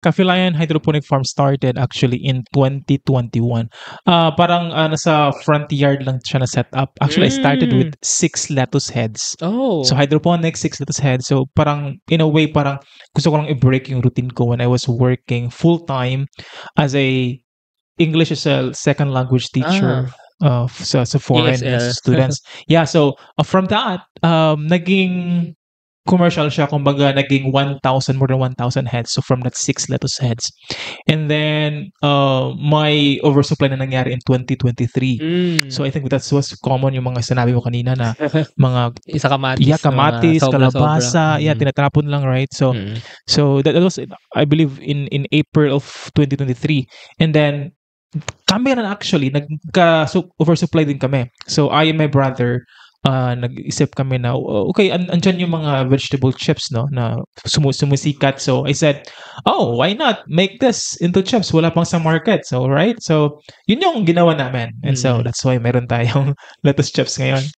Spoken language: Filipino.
Kafilayan Hydroponic Farm started actually in 2021. Parang nasa front yard lang siya na set up. Actually, I started with 6 lettuce heads. So Oh. hydroponics, 6 lettuce heads. So parang in a way parang gusto ko lang i-break yung routine ko when I was working full-time as a English as a second language teacher sa foreign ESL. students. Yeah, so from that, naging commercial siya, kumbaga naging 1,000, more than 1,000 heads. So from that 6 lettuce heads. And then my oversupply na nangyari in 2023. So I think that was common yung mga sinabi mo kanina na mga Isa kamatis. kamatis, Sobra-sobra. kalabasa, tinatapon lang, right? So that was, I believe, in April of 2023. And then kami na actually oversupply din kami. So I and my brother nag-isip kami na okay, andyan yung mga vegetable chips, no, na sumusikat. So I said, oh, why not make this into chips? Wala pang sa market. So right, so yun yung ginawa namin, and so that's why meron tayong lettuce chips ngayon.